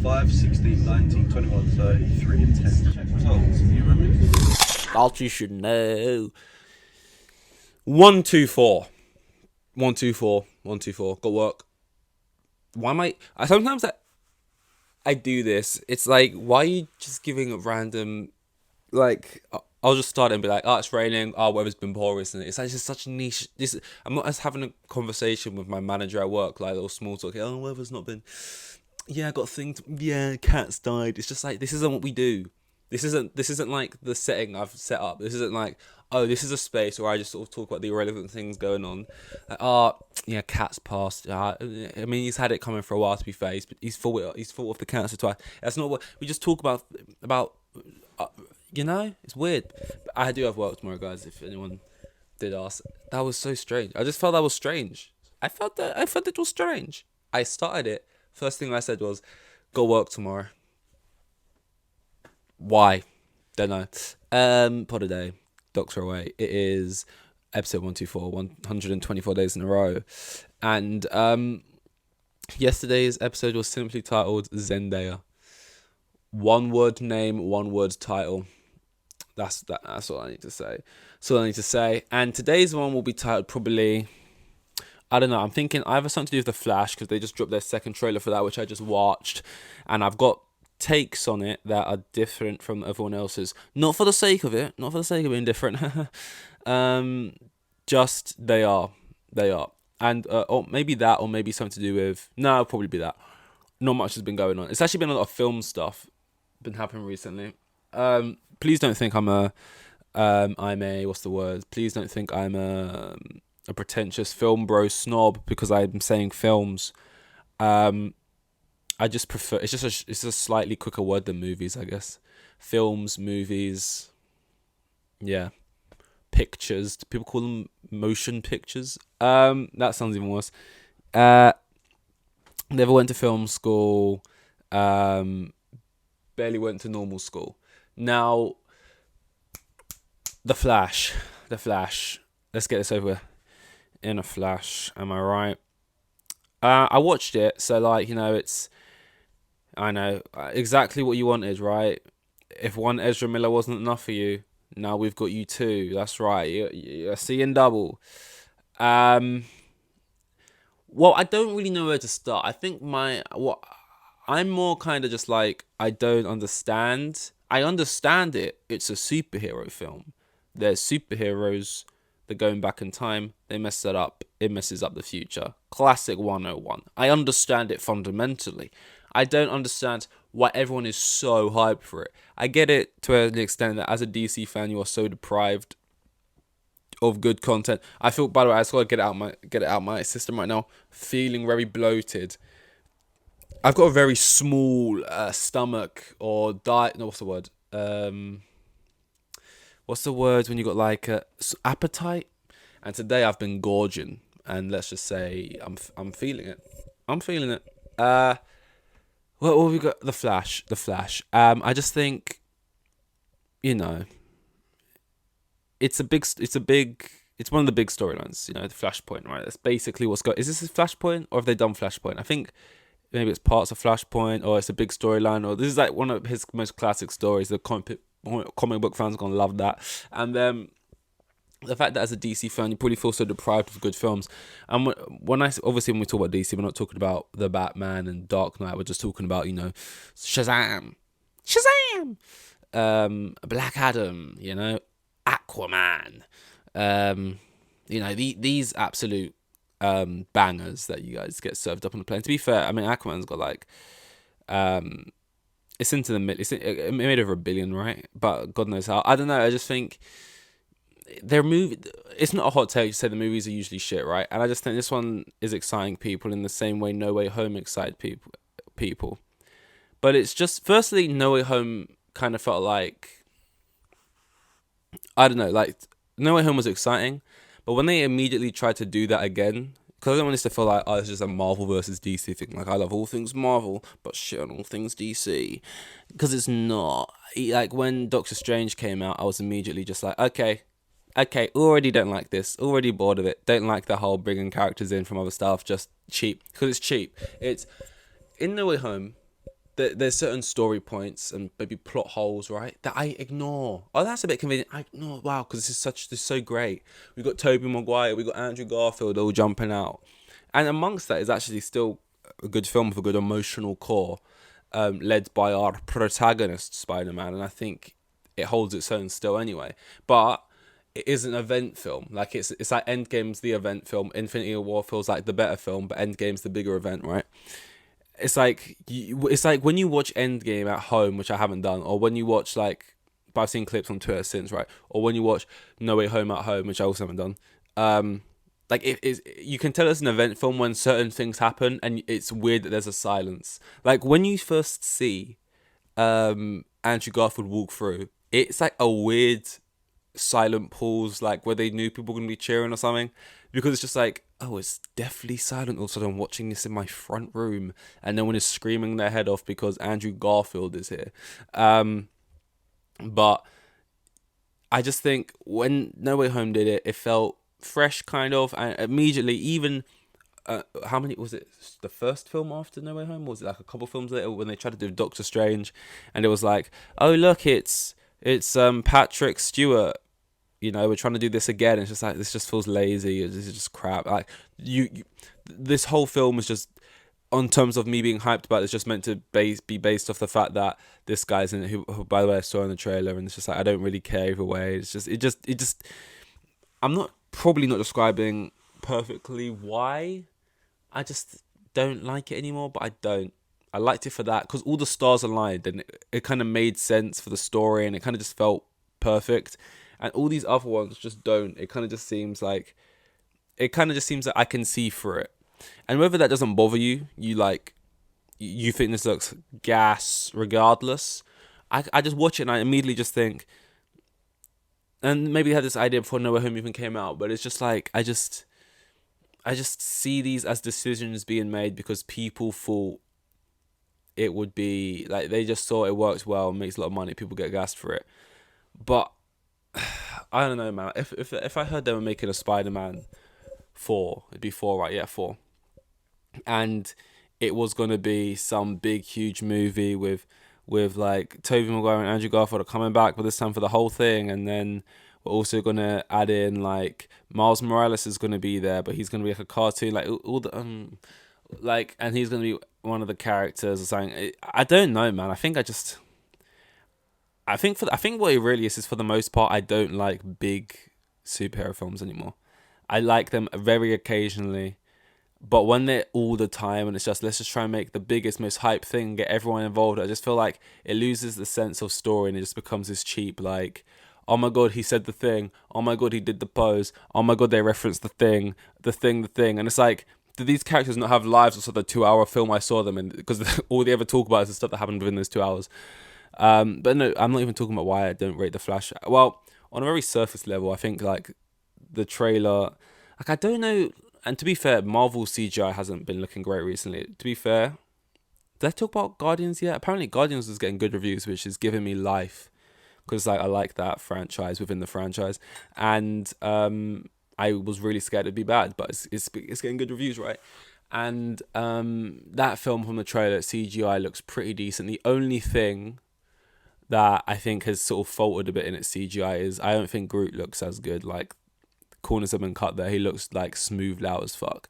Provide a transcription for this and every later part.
5, 16, 19, 21, 30, 3 and 10. Check results. You remember? Thought you should know. 1, 2, 4. 1, 2, 4. 1, 2, 4. Got work. Why am I sometimes I do this. It's like, why are you just giving a random, like, I'll just start and be like, oh, it's raining. Oh, weather's been poor, isn't it? It's like just such a niche. I'm not just having a conversation with my manager at work, like a little small talk. Oh, weather's not been. Yeah, I got things. Yeah, cats died. It's just like, this isn't what we do. This isn't like the setting I've set up. This isn't like, oh, this is a space where I just sort of talk about the irrelevant things going on. Like, oh, yeah, cat's passed. I mean, he's had it coming for a while, to be fair. He's full of the cancer twice. That's not what we just talk about. It's weird. But I do have work tomorrow, guys. If anyone did ask, that was so strange. I just felt that was strange. I felt it was strange. I started it. First thing I said was, "Go work tomorrow." Why? Don't know. Pod a day. Doctor away. It is episode 124, 124 days in a row, and yesterday's episode was simply titled Zendaya. One word name, one word title. That's all I need to say. That's all I need to say. And today's one will be titled probably, I don't know, I'm thinking either something to do with The Flash, because they just dropped their second trailer for that, which I just watched, and I've got takes on it that are different from everyone else's. Not for the sake of it, not for the sake of being different. Just they are. And or maybe that, or maybe something to do with, no, it'll probably be that. Not much has been going on. It's actually been a lot of film stuff been happening recently. Please don't think I'm a what's the word? Please don't think I'm a pretentious film bro snob because I'm saying films. I just prefer, it's a slightly quicker word than movies, I guess. Films, movies, yeah. Pictures. Do people call them motion pictures? That sounds even worse. Never went to film school. Barely went to normal school. Now, The Flash. Let's get this over in a flash. Am I right? I watched it, so like, I know exactly what you wanted, right? If one Ezra Miller wasn't enough for you, now we've got you two. That's right. You're seeing double. Well, I don't really know where to start. I think I'm more kind of just like, I don't understand. I understand it. It's a superhero film. There's superheroes. They're going back in time. They mess that up. It messes up the future. Classic 101. I understand it fundamentally. I don't understand why everyone is so hyped for it. I get it to an extent that as a DC fan, you are so deprived of good content. I feel, by the way, I just gotta get it out my system right now. Feeling very bloated. I've got a very small stomach or diet. No, what's the word? What's the word when you got like appetite? And today I've been gorging, and let's just say I'm feeling it. What have we got? The Flash. I just think, it's one of the big storylines. The Flashpoint, right? That's basically what's got. Is this a Flashpoint, or have they done Flashpoint? I think maybe it's parts of Flashpoint, or it's a big storyline, or this is like one of his most classic stories. The comic book fans are gonna love that, and the fact that as a DC fan you probably feel so deprived of good films. And when we talk about DC, we're not talking about the Batman and Dark Knight. We're just talking about Shazam, Black Adam, Aquaman, these absolute bangers that you guys get served up on the plane. To be fair, I mean, Aquaman's got like it's into the mid. It made over $1 billion, right? But God knows how. I don't know. I just think it's not a hot take to say the movies are usually shit, right? And I just think this one is exciting people in the same way No Way Home excited people. But it's just, firstly, No Way Home kind of felt like, I don't know, like No Way Home was exciting, but when they immediately tried to do that again, because I don't want this to feel like, it's just a Marvel versus DC thing. Like, I love all things Marvel, but shit on all things DC. Because it's not. Like, when Doctor Strange came out, I was immediately just like, okay, already don't like this, already bored of it, don't like the whole bringing characters in from other stuff, just cheap, because it's cheap. It's, in No Way Home, there's certain story points and maybe plot holes, right, that I ignore. Oh, that's a bit convenient. I ignore. Wow, because this is so great. We got Tobey Maguire, we got Andrew Garfield all jumping out, and amongst that is actually still a good film with a good emotional core, led by our protagonist Spider-Man, and I think it holds its own still anyway. But it is an event film. Like it's like Endgame's the event film. Infinity War feels like the better film, but Endgame's the bigger event, right? It's like when you watch Endgame at home, which I haven't done, or when you watch but I've seen clips on Twitter since, right? Or when you watch No Way Home at home, which I also haven't done. Like it is, you can tell it's an event film when certain things happen, and it's weird that there's a silence. Like when you first see Andrew Garfield walk through, it's like a weird silent pause, like where they knew people were gonna be cheering or something, because it's just like, oh, it's deathly silent. Also, I'm watching this in my front room, and no one is screaming their head off because Andrew Garfield is here. But I just think when No Way Home did it, it felt fresh, kind of, and immediately, even how many was it? The first film after No Way Home, or was it like a couple films later when they tried to do Doctor Strange, and it was like, oh look, it's Patrick Stewart. You know, we're trying to do this again. It's just like, this just feels lazy. This is just crap. Like this whole film is just, on terms of me being hyped about it, it's just meant to be based off the fact that this guy's in it, who by the way I saw in the trailer, and it's just like, I don't really care either way. It's just it just I'm not probably not describing perfectly why I just don't like it anymore, but I don't. I liked it for that because all the stars aligned, and it kind of made sense for the story, and it kind of just felt perfect. And all these other ones just don't. It kind of just seems like I can see through it. And whether that doesn't bother you, you think this looks gas regardless. I just watch it and I immediately just think, and maybe I had this idea before No Way Home even came out, but it's just like, I just see these as decisions being made because people thought it would be like, they just thought it works well, makes a lot of money, people get gassed for it. But I don't know, man. If I heard they were making a Spider-Man 4, it'd be 4, right? Yeah, 4. And it was gonna be some big, huge movie with like Tobey Maguire and Andrew Garfield are coming back, but this time for the whole thing. And then we're also gonna add in like Miles Morales is gonna be there, but he's gonna be like a cartoon, like all the and he's gonna be one of the characters or something. I don't know, man. I think what it really is for the most part, I don't like big superhero films anymore. I like them very occasionally, but when they're all the time and it's just, let's just try and make the biggest, most hype thing, get everyone involved, I just feel like it loses the sense of story and it just becomes this cheap, like, oh my god, he said the thing, oh my god, he did the pose, oh my god, they referenced the thing, and it's like, do these characters not have lives outside the 2-hour film I saw them in? Because all they ever talk about is the stuff that happened within those 2 hours. But no, I'm not even talking about why I don't rate The Flash. Well, on a very surface level, I think like the trailer, like I don't know. And to be fair, Marvel CGI hasn't been looking great recently. To be fair, did I talk about Guardians yet? Apparently, Guardians was getting good reviews, which is giving me life because like I like that franchise within the franchise, and I was really scared it'd be bad, but it's getting good reviews, right? And that film from the trailer, CGI looks pretty decent. The only thing that I think has sort of faltered a bit in its CGI is I don't think Groot looks as good. Like, corners have been cut there. He looks like smoothed out as fuck.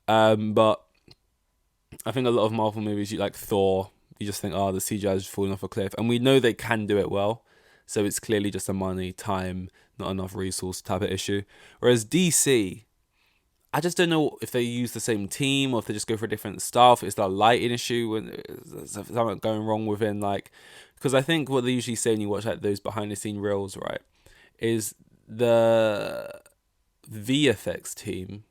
But I think a lot of Marvel movies, you like Thor, you just think, oh, the CGI is falling off a cliff. And we know they can do it well. So it's clearly just a money, time, not enough resource type of issue. Whereas DC, I just don't know if they use the same team or if they just go for a different style. If it's a lighting issue, when there's something going wrong within, like, because I think what they usually say when you watch like those behind the scene reels, right, is the VFX team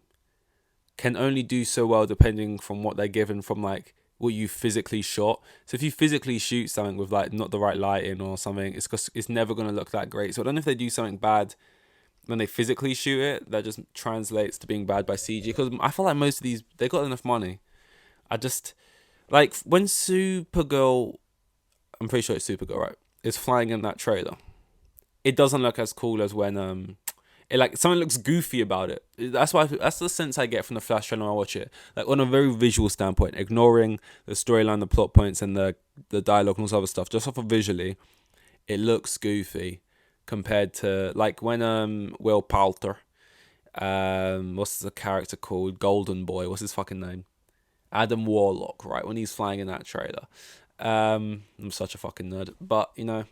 can only do so well depending from what they're given from like what you physically shot. So if you physically shoot something with like not the right lighting or something, it's never going to look that great. So I don't know if they do something bad when they physically shoot it that just translates to being bad by CG, because I feel like most of these, they got enough money. I just like when Supergirl, I'm pretty sure it's Supergirl, right, is flying in that trailer, it doesn't look as cool as when like something looks goofy about it. That's the sense I get from the Flash trailer when I watch it. Like on a very visual standpoint, ignoring the storyline, the plot points, and the dialogue and all this other stuff. Just off of visually, it looks goofy compared to like when Will Poulter, what's the character called? Golden Boy. What's his fucking name? Adam Warlock. Right, when he's flying in that trailer. I'm such a fucking nerd, but you know.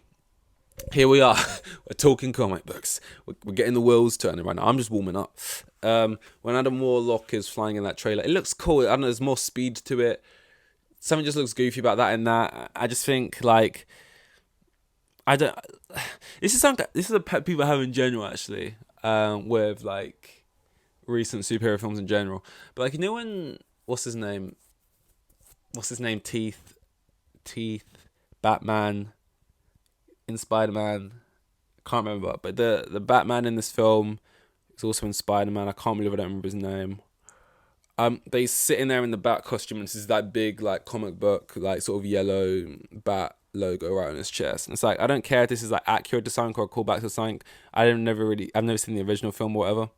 Here we are. We're talking comic books. We're getting the wheels turning right now. I'm just warming up. When Adam Warlock is flying in that trailer, it looks cool. I don't know, there's more speed to it. Something just looks goofy about that and that. I just think, like, I don't... This is a pet peeve I have in general, actually, with, like, recent superhero films in general. But, like, you know when... What's his name? Teeth, Batman... in Spider-Man, I can't remember, but the Batman in this film is also in Spider-Man. I can't believe I don't remember his name. They sitting there in the Bat costume, and this is that big like comic book, like sort of yellow Bat logo right on his chest. And it's like, I don't care if this is like accurate to something or a callback to something. I've never seen the original film or whatever.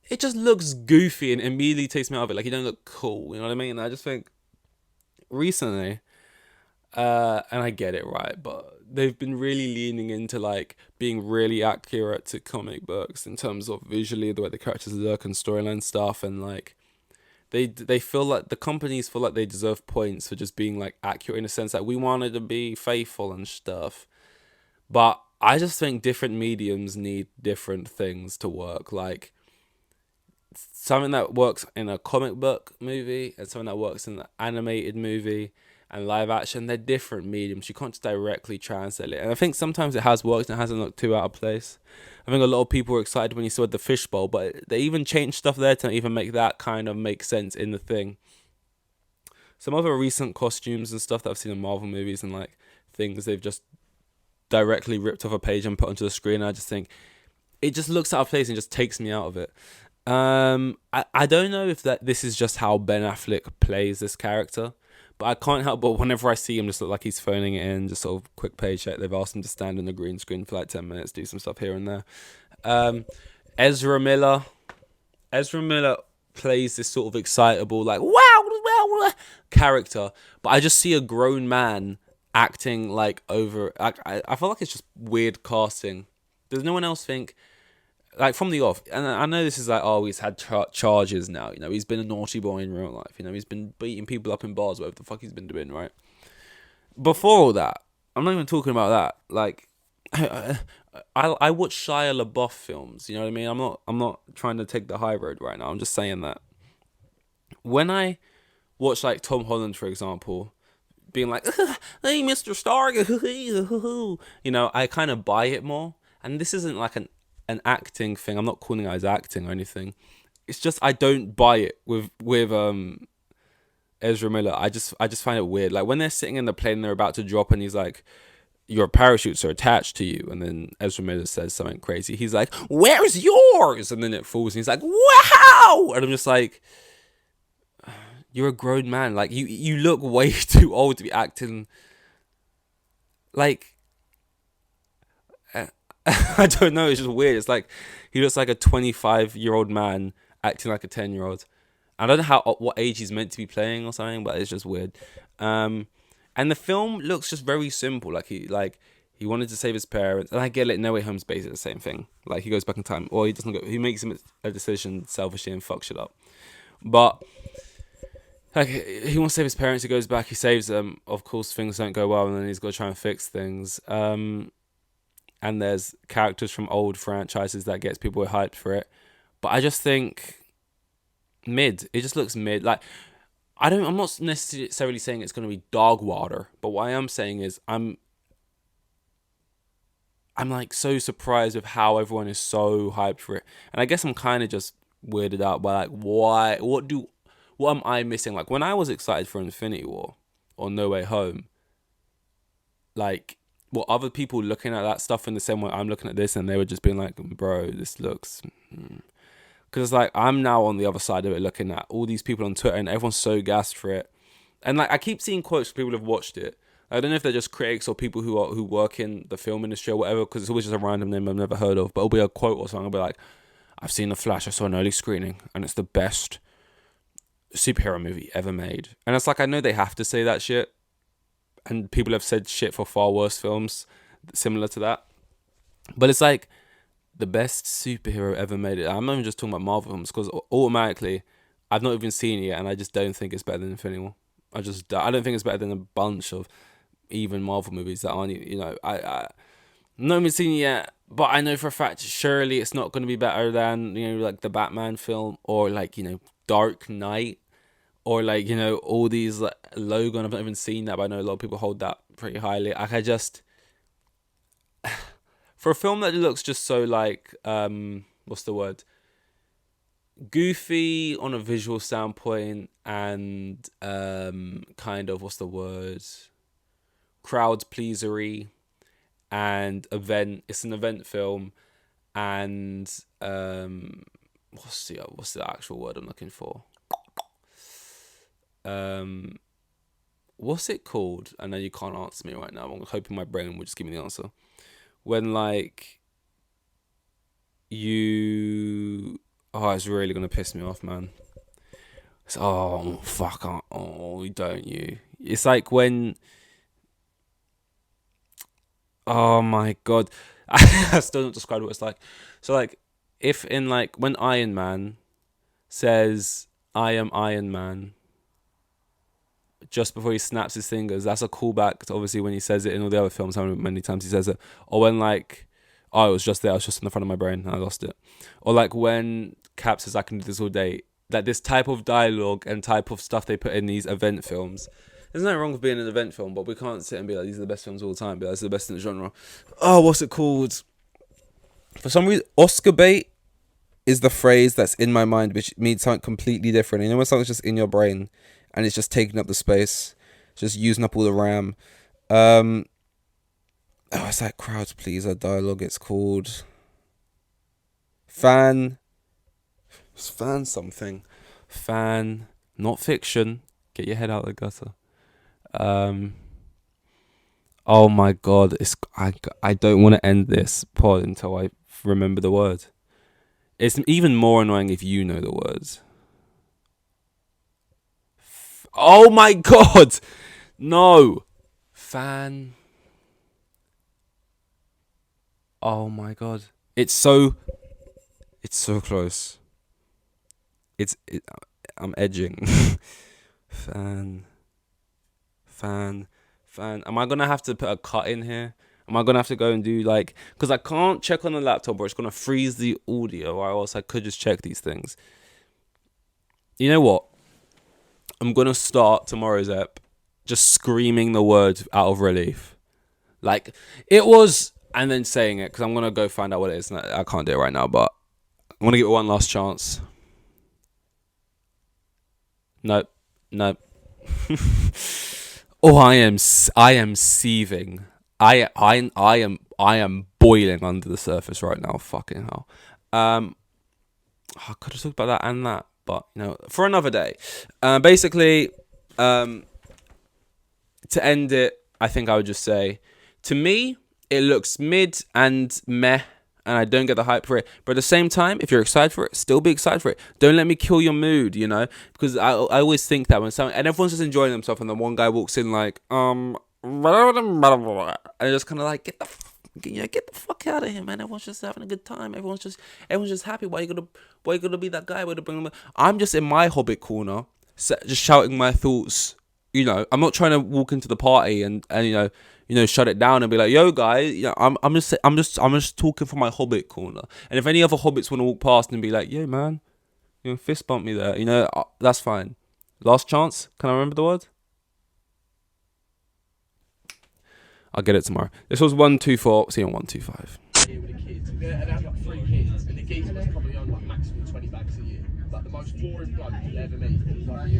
It just looks goofy and immediately takes me out of it. Like, you don't look cool, you know what I mean? And I just think recently, and I get it, right, but they've been really leaning into like being really accurate to comic books in terms of visually the way the characters look and storyline stuff, and like they feel like the companies feel like they deserve points for just being like accurate in a sense that we wanted to be faithful and stuff. But I just think different mediums need different things to work. Like something that works in a comic book movie and something that works in an animated movie and live action, they're different mediums. You can't just directly translate it. And I think sometimes it has worked and it hasn't looked too out of place. I think a lot of people were excited when you saw the fishbowl, but they even changed stuff there to even make that kind of make sense in the thing. Some other recent costumes and stuff that I've seen in Marvel movies and like things they've just directly ripped off a page and put onto the screen. I just think it just looks out of place and just takes me out of it. I don't know if this is just how Ben Affleck plays this character, but I can't help but whenever I see him just look like he's phoning it in, just sort of quick paycheck. They've asked him to stand on the green screen for like 10 minutes, do some stuff here and there. Ezra Miller plays this sort of excitable, like, wow, character, but I just see a grown man acting like over... I feel like it's just weird casting. Does no one else think... Like, from the off, and I know this is like, oh, he's had charges now, you know, he's been a naughty boy in real life, you know, he's been beating people up in bars, whatever the fuck he's been doing, right? Before all that, I'm not even talking about that, like, I watch Shia LaBeouf films, you know what I mean? I'm not trying to take the high road right now, I'm just saying that. When I watch, like, Tom Holland, for example, being like, hey, Mr. Stark, you know, I kind of buy it more, and this isn't like an acting thing. I'm not calling it as acting or anything. It's just I don't buy it with Ezra Miller. I just find it weird. Like when they're sitting in the plane, they're about to drop, and he's like, "Your parachutes are attached to you," and then Ezra Miller says something crazy. He's like, "Where's yours?" And then it falls, and he's like, "Wow!" And I'm just like, "You're a grown man. Like you look way too old to be acting like." I don't know, it's just weird. It's like he looks like a 25-year-old man acting like a 10-year-old. I don't know what age he's meant to be playing or something, but it's just weird. And the film looks just very simple. Like he wanted to save his parents, and I get it. No Way Home's basically the same thing. Like he goes back in time, or he doesn't go. He makes a decision selfishly and fucks shit up. But like he wants to save his parents. He goes back. He saves them. Of course, things don't go well, and then he's got to try and fix things. And there's characters from old franchises that gets people hyped for it. But I just think mid. It just looks mid. Like I'm not necessarily saying it's going to be dog water, but what I am saying is I'm like so surprised with how everyone is so hyped for it. And I guess I'm kind of just weirded out by like why what am I missing? Like when I was excited for Infinity War or No Way Home, like what other people looking at that stuff in the same way I'm looking at this, and they were just being like, bro, this looks... Because it's like, I'm now on the other side of it looking at all these people on Twitter, and everyone's so gassed for it. And like I keep seeing quotes from people who've watched it. I don't know if they're just critics or people who work in the film industry or whatever, because it's always just a random name I've never heard of. But it'll be a quote or something. I'll be like, I've seen The Flash. I saw an early screening, and it's the best superhero movie ever made. And it's like, I know they have to say that shit, and people have said shit for far worse films similar to that. But it's like the best superhero ever made. I'm not even just talking about Marvel films, because automatically I've not even seen it yet, and I just don't think it's better than Infinity War. I don't think it's better than a bunch of even Marvel movies that aren't, I'm not even seen it yet, but I know for a fact surely it's not going to be better than, like the Batman film, or like, Dark Knight, or like, all these, like Logan. I've not even seen that, but I know a lot of people hold that pretty highly. Like, I just, for a film that looks just so like, what's the word? Goofy on a visual standpoint, and kind of, what's the word? Crowd pleasery, and it's an event film, and what's the actual word I'm looking for? What's it called? I know you can't answer me right now. I'm hoping my brain will just give me the answer. When like it's really gonna piss me off, man. It's, don't you? It's like when, oh my god, I still don't describe what it's like. So like, if in like when Iron Man says, "I am Iron Man," just before he snaps his fingers, that's a callback to obviously when he says it in all the other films, how many times he says it. Or when like, oh, it was just there, I was just in the front of my brain and I lost it. Or like when Cap says, "I can do this all day." Like this type of dialogue and type of stuff they put in these event films. There's nothing wrong with being an event film, but we can't sit and be like, these are the best films of all time. But that's the best in the genre. Oh, what's it called? For some reason, Oscar bait is the phrase that's in my mind, which means something completely different. You know when something's just in your brain and it's just taking up the space, just using up all the RAM. It's like crowd pleaser dialogue. It's called fan something. Fan, not fiction. Get your head out of the gutter. Oh my god, I don't want to end this pod until I remember the word. It's even more annoying if you know the words. Oh my god, no, fan. Oh my god, it's so close. I'm edging. Fan. Am I gonna have to put a cut in here? Am I gonna have to go and do like, because I can't check on the laptop or it's gonna freeze the audio, or else I could just check these things. You know what? I'm gonna start tomorrow's ep just screaming the word out of relief, like it was, and then saying it, because I'm gonna go find out what it is. I can't do it right now, but I'm gonna give it one last chance. Nope. Oh, I am seething. I am boiling under the surface right now. Fucking hell. I could have talked about that and that, but for another day. Basically, to end it, I think I would just say, to me, it looks mid and meh, and I don't get the hype for it. But at the same time, if you're excited for it, still be excited for it. Don't let me kill your mood, because I always think that when someone, and everyone's just enjoying themselves, and then one guy walks in like, and just kind of like, get the fuck out of here, man. Everyone's just having a good time. Everyone's just happy. Why you gonna be that guy? Why to bring them? I'm just in my Hobbit corner, just shouting my thoughts. I'm not trying to walk into the party and shut it down and be like, yo guys, I'm just talking from my Hobbit corner. And if any other Hobbits want to walk past and be like, yo man, fist bump me there, that's fine. Last chance. Can I remember the word? I'll get it tomorrow. This was 124. See you on 125. With the kids, and they have like 3 kids, and the geezer was probably on like maximum 20 bags a year. Like the most boring bloke you'll ever meet. Like,